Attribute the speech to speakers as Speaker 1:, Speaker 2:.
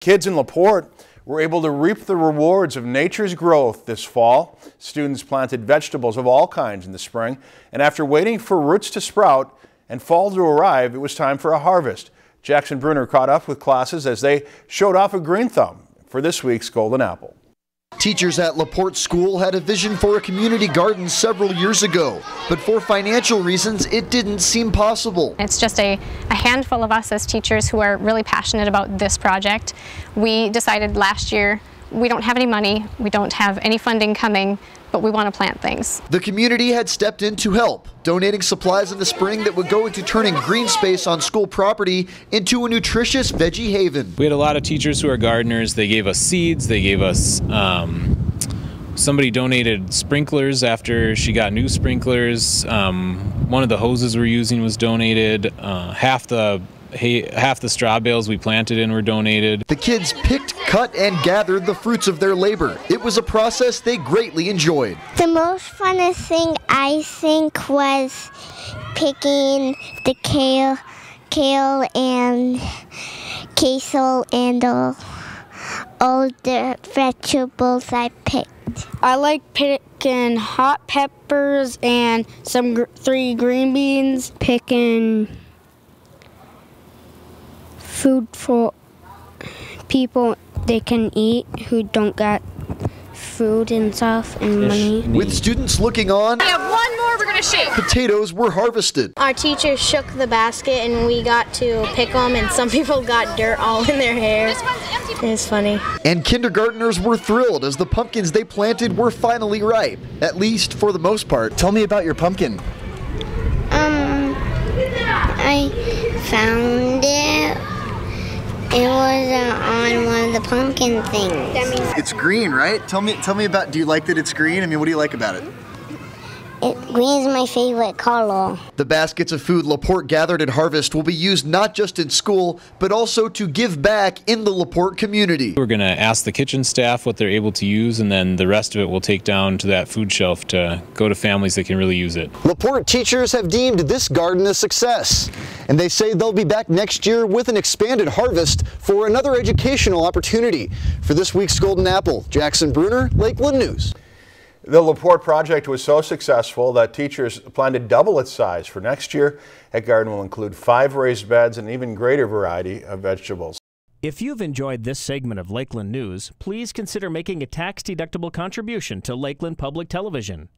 Speaker 1: Kids in Laporte were able to reap the rewards of nature's growth this fall. Students planted vegetables of all kinds in the spring, and after waiting for roots to sprout and fall to arrive, it was time for a harvest. Jackson Brunner caught up with classes as they showed off a green thumb for this week's Golden Apple.
Speaker 2: Teachers at Laporte School had a vision for a community garden several years ago, but for financial reasons, it didn't seem possible.
Speaker 3: It's just a handful of us as teachers who are really passionate about this project. We decided last year we don't have any money, we don't have any funding coming, but we want to plant things.
Speaker 2: The community had stepped in to help, donating supplies in the spring that would go into turning green space on school property into a nutritious veggie haven.
Speaker 4: We had a lot of teachers who are gardeners. They gave us seeds, they gave us, somebody donated sprinklers after she got new sprinklers. One of the hoses we're using was donated. Half the straw bales we planted in were donated.
Speaker 2: The kids picked, cut, and gathered the fruits of their labor. It was a process they greatly enjoyed.
Speaker 5: The most funnest thing I think was picking the kale and queso and all the vegetables I picked.
Speaker 6: I like picking hot peppers and 3 green beans. Picking food for people they can eat who don't got food and stuff and money.
Speaker 2: With students looking on,
Speaker 3: We have one more we're gonna shake.
Speaker 2: potatoes were harvested.
Speaker 7: Our teacher shook the basket and we got to pick them, and some people got dirt all in their hair. It was funny.
Speaker 2: And kindergartners were thrilled as the pumpkins they planted were finally ripe, at least for the most part. Tell me about your pumpkin.
Speaker 5: I found it. It was on one of the pumpkin things.
Speaker 2: It's green, right? Tell me about, do you like that it's green? I mean, what do you like about it?
Speaker 5: Green is my favorite color.
Speaker 2: The baskets of food Laporte gathered at Harvest will be used not just in school, but also to give back in the Laporte community.
Speaker 4: We're going to ask the kitchen staff what they're able to use, and then the rest of it we'll take down to that food shelf to go to families that can really use it.
Speaker 2: Laporte teachers have deemed this garden a success, and they say they'll be back next year with an expanded harvest for another educational opportunity. For this week's Golden Apple, Jackson Brunner, Lakeland News.
Speaker 1: The Laporte project was so successful that teachers plan to double its size for next year. That garden will include 5 raised beds and an even greater variety of vegetables.
Speaker 8: If you've enjoyed this segment of Lakeland News, please consider making a tax-deductible contribution to Lakeland Public Television.